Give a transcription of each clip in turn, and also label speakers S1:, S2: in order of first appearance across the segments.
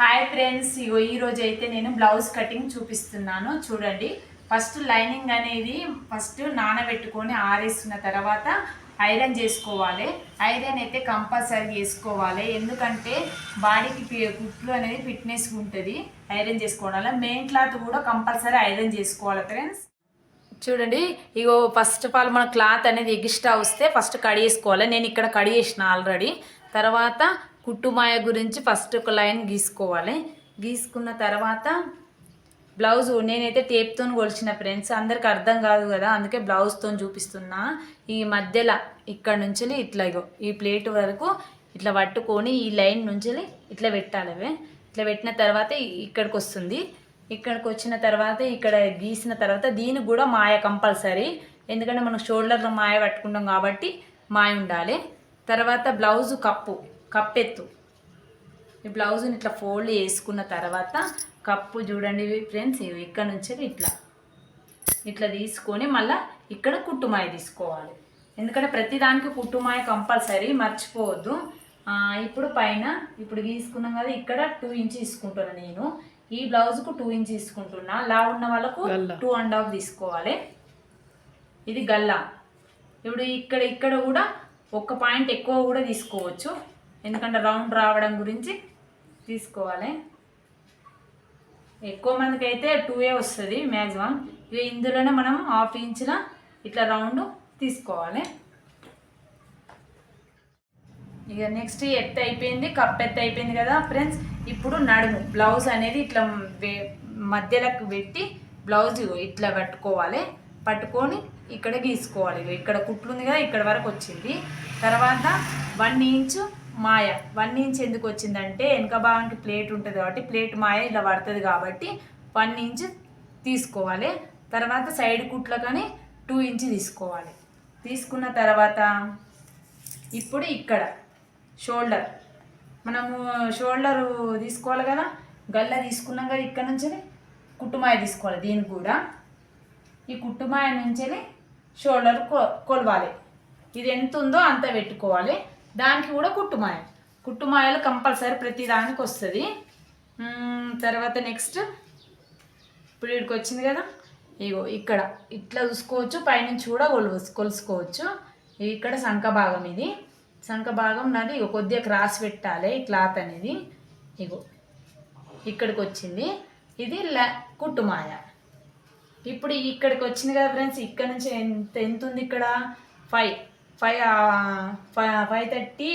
S1: Hi friends, ఈ రోజు అయితే నేను బ్లౌజ్ కటింగ్ చూపిస్తున్నాను. చూడండి, ఫస్ట్ లైనింగ్ అనేది ఫస్ట్ నానబెట్టుకొని ఆరేసుకున్న తర్వాత ఐరన్ చేసుకోవాలి. ఐరన్ అయితే కంపల్సరీ చేసుకోవాలి, ఎందుకంటే బాడీకి కుట్లు అనేది ఫిట్నెస్ ఉంటుంది. ఐరన్ చేసుకోవడం వల్ల మెయిన్ క్లాత్ కూడా కంపల్సరీ ఐరన్ చేసుకోవాలి ఫ్రెండ్స్. చూడండి, ఇగో ఫస్ట్ ఆఫ్ ఆల్ మన క్లాత్ అనేది ఎగిస్ట్రా వస్తే ఫస్ట్ కడిగేసుకోవాలి. నేను ఇక్కడ కడిగేసిన ఆల్రెడీ. తర్వాత కుట్టుమాయ గురించి ఫస్ట్ ఒక లైన్ గీసుకోవాలి. గీసుకున్న తర్వాత బ్లౌజు నేనైతే టేప్తో కొలిచిన ఫ్రెండ్స్, అందరికి అర్థం కాదు కదా, అందుకే బ్లౌజ్తో చూపిస్తున్నా. ఈ మధ్యలో ఇక్కడ నుంచి ఇట్లా ఇగో ఈ ప్లేట్ వరకు ఇట్లా పట్టుకొని ఈ లైన్ నుంచి ఇట్లా పెట్టాలి. ఇట్లా పెట్టిన తర్వాత ఇక్కడికి వస్తుంది. ఇక్కడికి వచ్చిన తర్వాత ఇక్కడ గీసిన తర్వాత దీనికి కూడా మాయ కంపల్సరీ, ఎందుకంటే మనం షోల్డర్లో మాయ పట్టుకుంటాం కాబట్టి మాయ ఉండాలి. తర్వాత బ్లౌజు కప్పెత్తు ఈ బ్లౌజుని ఇట్లా ఫోల్డ్ చేసుకున్న తర్వాత కప్పు చూడండి ఫ్రెండ్స్, ఇక్కడ నుంచి ఇట్లా తీసుకొని మళ్ళీ ఇక్కడ కుట్టుమాయ తీసుకోవాలి. ఎందుకంటే ప్రతిదానికి కుట్టుమాయ కంపల్సరీ, మర్చిపోవద్దు. ఇప్పుడు పైన ఇప్పుడు గీసుకున్నాం కదా, ఇక్కడ 2 ఇంచ్ తీసుకుంటున్నాను నేను. ఈ బ్లౌజ్కు 2 ఇంచ్ తీసుకుంటున్నా. లా ఉన్న వాళ్ళకు 2.5 తీసుకోవాలి. ఇది గల్లా. ఇప్పుడు ఇక్కడ కూడా ఒక పాయింట్ ఎక్కువ కూడా తీసుకోవచ్చు, ఎందుకంటే రౌండ్ రావడం గురించి తీసుకోవాలి. ఎక్కువ మందికి అయితే 2 వస్తుంది మ్యాక్సిమం. ఇక ఇందులోనే మనం 1/2 ఇంచుల ఇట్లా రౌండ్ తీసుకోవాలి. ఇక నెక్స్ట్ ఎత్తు అయిపోయింది, కప్ ఎత్తు అయిపోయింది కదా ఫ్రెండ్స్. ఇప్పుడు నడుము బ్లౌజ్ అనేది ఇట్లా మధ్యలోకి పెట్టి బ్లౌజ్ ఇట్లా పట్టుకొని ఇక్కడ గీసుకోవాలి. ఇక్కడ కుట్లు ఉంది కదా, ఇక్కడ వరకు వచ్చింది. తర్వాత 1 ఇంచు మాయ. 1 ఇంచ్ ఎందుకు వచ్చిందంటే వెనక భాగానికి ప్లేట్ ఉంటుంది కాబట్టి ప్లేట్ మాయ ఇలా పడుతుంది కాబట్టి 1 ఇంచ్ తీసుకోవాలి. తర్వాత సైడ్ కుట్లకని 2 ఇంచ్ తీసుకోవాలి. తీసుకున్న తర్వాత ఇప్పుడు ఇక్కడ మనము షోల్డర్ తీసుకోవాలి కదా, గల్ల తీసుకున్నాం కదా, ఇక్కడ నుంచి కుట్టుమాయ తీసుకోవాలి. దీనికి కూడా ఈ కుట్టుమాయ నుంచి షోల్డర్ కొలవాలి. ఇది ఎంత ఉందో అంత పెట్టుకోవాలి. దానికి కూడా కుట్టుమాయలు కంపల్సరీ ప్రతి దానికి వస్తుంది. తర్వాత నెక్స్ట్ ఇప్పుడు ఇక్కడికి వచ్చింది కదా, ఇగో ఇక్కడ ఇట్లా చూసుకోవచ్చు, పైనుంచి కూడా కొలుసుకోవచ్చు. ఇక్కడ సంఖ భాగం, ఇది సంఖ భాగం నాది. ఇగో కొద్దిగా క్రాస్ పెట్టాలి ఈ క్లాత్ అనేది. ఇగో ఇక్కడికి వచ్చింది, ఇది కుట్టుమాయ. ఇప్పుడు ఇక్కడికి వచ్చింది కదా ఫ్రెండ్స్, ఇక్కడ నుంచి ఎంత ఉంది, ఇక్కడ 530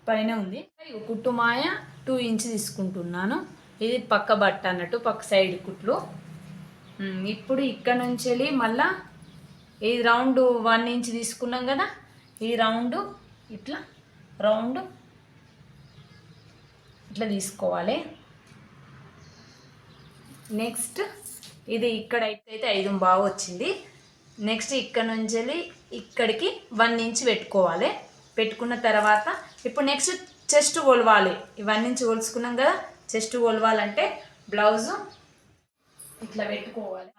S1: పైన ఉంది. కుట్టుమాయ 2 ఇంచ్ తీసుకుంటున్నాను. ఇది పక్క బట్ట అన్నట్టు, పక్క సైడ్ కుట్లు. ఇప్పుడు ఇక్కడ నుంచి మళ్ళా ఈ రౌండ్ 1 ఇంచ్ తీసుకున్నాం కదా, ఈ రౌండ్ ఇట్లా తీసుకోవాలి. నెక్స్ట్ ఇది ఇక్కడ అయితే 5 వచ్చింది. నెక్స్ట్ ఇక్కడ నుంచి ఇక్కడికి 1 ఇంచ్ పెట్టుకోవాలి. పెట్టుకున్న తర్వాత ఇప్పుడు నెక్స్ట్ చెస్ట్ కొలవాలి. 1 ఇంచ్ కొలుసుకున్నాం కదా, చెస్ట్ కొలవాలంటే బ్లౌజు ఇట్లా పెట్టుకోవాలి.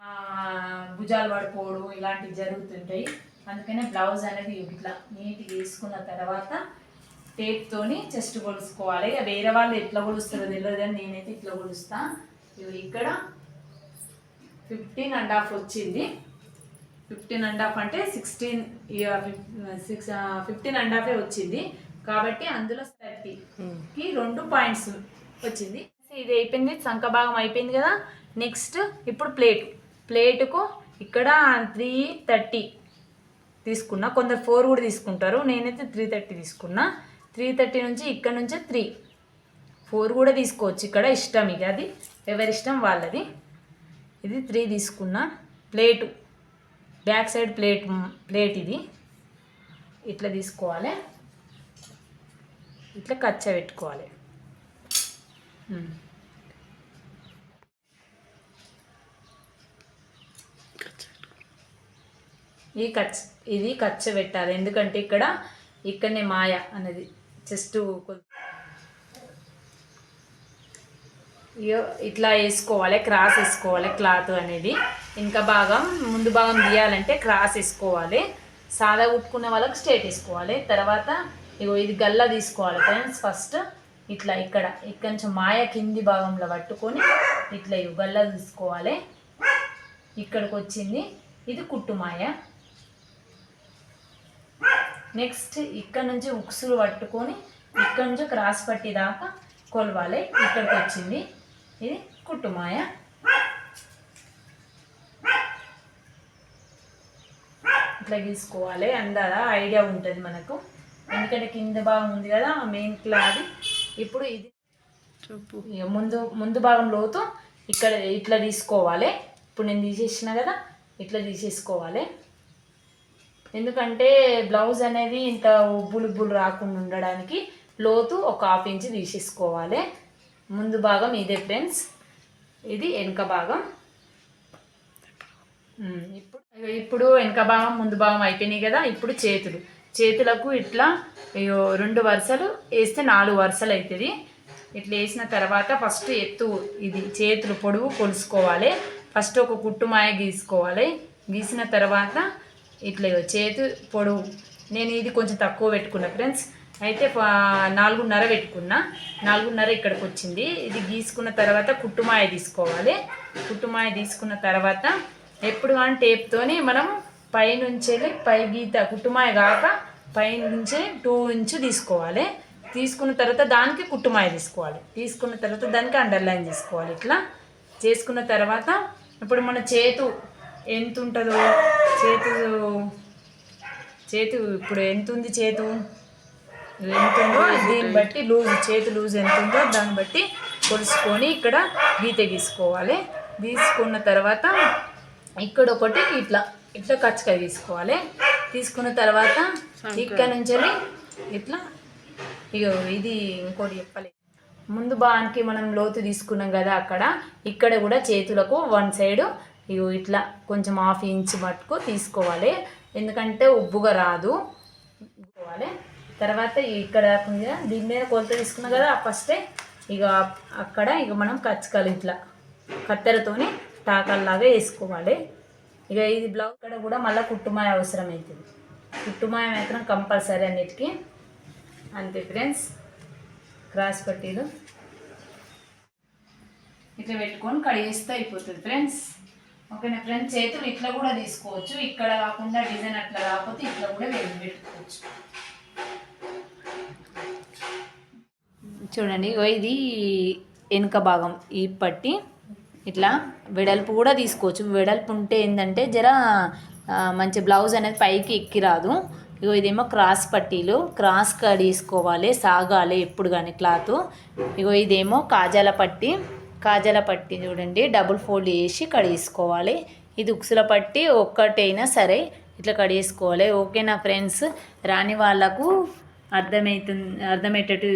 S1: భుజాలు పడిపోవడం ఇలాంటివి జరుగుతుంటాయి, అందుకనే బ్లౌజ్ అనేది ఇట్లా నీట్గా తీసుకున్న తర్వాత టేప్తోని చెస్ట్ కొలుసుకోవాలి. ఇక వేరే వాళ్ళు ఎట్లా కొలుస్తారో తెలియదు కానీ నేనైతే ఇట్లా కొలుస్తా. ఇక్కడ 15.5 వచ్చింది. 15.5 అంటే 15.5 వచ్చింది కాబట్టి అందులో 30కి 2 పాయింట్స్ వచ్చింది. ఇది అయిపోయింది, సంఖ భాగం అయిపోయింది కదా. నెక్స్ట్ ఇప్పుడు ప్లేటుకు ఇక్కడ 330 తీసుకున్నా. కొందరు 4 కూడా తీసుకుంటారు, నేనైతే 330 తీసుకున్నా. 330 నుంచి ఇక్కడ నుంచి 4 కూడా తీసుకోవచ్చు, ఇక్కడ ఇష్టం. ఇక అది ఎవరి ఇష్టం వాళ్ళది. ఇది 3 తీసుకున్నా. ప్లేటు బ్యాక్ సైడ్ ప్లేట్ ఇది ఇట్లా తీసుకోవాలి, ఇట్లా కచ్చ పెట్టుకోవాలి. ఇది కచ్చ పెట్టాలి, ఎందుకంటే ఇక్కడనే మాయ అనేది జస్ట్ ఇట్లా వేసుకోవాలి, క్రాస్ వేసుకోవాలి. క్లాత్ అనేది ఇంకా ముందు భాగం తీయాలంటే క్రాస్ వేసుకోవాలి. సాదా కుట్టుకునే వాళ్ళకి స్ట్రేట్ వేసుకోవాలి. తర్వాత ఇది గల్లా తీసుకోవాలి ఫ్రెండ్స్. ఫస్ట్ ఇట్లా ఇక్కడ నుంచి మాయ కింది భాగంలో పట్టుకొని ఇట్లా గల్ల తీసుకోవాలి. ఇక్కడికి వచ్చింది, ఇది కుట్టుమాయ. నెక్స్ట్ ఇక్కడ నుంచి ఉక్సులు పట్టుకొని ఇక్కడ నుంచి క్రాస్ పట్టి దాకా కొలవాలి. ఇక్కడికి వచ్చింది, ఇది కుట్టుమాయ. ఇట్లా గీసుకోవాలి. అందాదా ఐడియా ఉంటుంది మనకు, ఎందుకంటే కింద భాగం ఉంది కదా మెయిన్ క్లాత్. ఇప్పుడు ఇది ముందు భాగం లోతు ఇక్కడ ఇట్లా తీసుకోవాలి. ఇప్పుడు నేను తీసేసిన కదా, ఇట్లా తీసేసుకోవాలి. ఎందుకంటే బ్లౌజ్ అనేది ఇంత ఉబ్బులు రాకుండా ఉండడానికి లోతు ఒక 1/2 ఇంచ్ తీసేసుకోవాలి. ముందు భాగం ఇదే ఫ్రెండ్స్, ఇది వెనుక భాగం. ఇప్పుడు వెనుక భాగం ముందు భాగం అయిపోయినాయి కదా. ఇప్పుడు చేతులకు ఇట్లా 2 వరుసలు వేస్తే 4 వరుసలు అవుతుంది. ఇట్లా వేసిన తర్వాత ఫస్ట్ ఎత్తు ఇది చేతులు పొడవు కొలుసుకోవాలి. ఫస్ట్ ఒక కుట్టుమాయ గీసుకోవాలి. గీసిన తర్వాత ఇట్లా చేతు పొడవు నేను ఇది కొంచెం తక్కువ పెట్టుకున్నా ఫ్రెండ్స్, అయితే 4.5 పెట్టుకున్నా. 4.5 ఇక్కడికి వచ్చింది. ఇది గీసుకున్న తర్వాత కుట్టుమాయ తీసుకోవాలి. కుట్టుమాయ తీసుకున్న తర్వాత ఎప్పుడు కానీ టేప్తోని మనం పైనుంచి పై గీత కుట్టుమాయ కాక పైనుంచి 2 ఇంచ్ తీసుకోవాలి. తీసుకున్న తర్వాత దానికి కుట్టుమాయ తీసుకోవాలి. తీసుకున్న తర్వాత దానికి అండర్లైన్ తీసుకోవాలి. ఇట్లా చేసుకున్న తర్వాత ఇప్పుడు మన చేతు ఎంత ఉంటుందో చేతు ఇప్పుడు ఎంత ఉంది, చేతు ఎంత ఉందో దీన్ని బట్టి చేతు లూజ్ ఎంత ఉందో దాన్ని బట్టి కొలుసుకొని ఇక్కడ గీత గీసుకోవాలి. తీసుకున్న తర్వాత ఇక్కడ ఒకటి ఇట్లా కచ్చకాయ తీసుకోవాలి. తీసుకున్న తర్వాత ఇక్కడ నుంచి ఇట్లా ఇది ఇంకోటి చెప్పాలి. ముందు భాగానికి మనం లోతు తీసుకున్నాం కదా, ఇక్కడ కూడా చేతులకు 1 సైడ్ ఇట్లా కొంచెం 1/2 ఇంచ్ మట్టుకు తీసుకోవాలి. ఎందుకంటే ఉబ్బుగా రాదు. తర్వాత ఇక్కడ దీని మీద కొలత తీసుకున్నాం కదా, ఫస్టే అక్కడ మనం కచ్చకాలు ఇట్లా కత్తెరతోని టాకల్లాగా వేసుకోవాలి. ఇది బ్లౌజ్ ఇక్కడ కూడా మళ్ళీ కుట్టుమాయ అవసరం అవుతుంది. కుట్టుమాయ మాత్రం కంపల్సరీ అన్నిటికీ. అంతే ఫ్రెండ్స్, క్రాస్ పట్టీలు ఇట్లా పెట్టుకొని కడిగేస్తే అయిపోతుంది ఫ్రెండ్స్. ఓకేనా ఫ్రెండ్స్, చేతులు ఇట్లా కూడా తీసుకోవచ్చు. ఇక్కడ కాకుండా డిజైన్ అట్లా కాకపోతే ఇట్లా కూడా పెట్టుకోవచ్చు. చూడండి, ఇది వెనుక భాగం ఈ పట్టి ఇట్లా వెడల్పు కూడా తీసుకోవచ్చు. వెడల్పు ఉంటే ఏంటంటే జర మంచి బ్లౌజ్ అనేది పైకి ఎక్కి రాదు. ఇదేమో క్రాస్ పట్టీలు, క్రాస్ కడీసుకోవాలి, సాగాలి ఎప్పుడు కానీ క్లాత్. ఇదేమో కాజాల పట్టి చూడండి, డబుల్ ఫోల్డ్ చేసి కడిగేసుకోవాలి. ఇది ఉక్సుల పట్టి ఒక్కటైనా సరే ఇట్లా కడిగేసుకోవాలి. ఓకేనా ఫ్రెండ్స్, రాని వాళ్ళకు అర్థమయ్యేటట్టు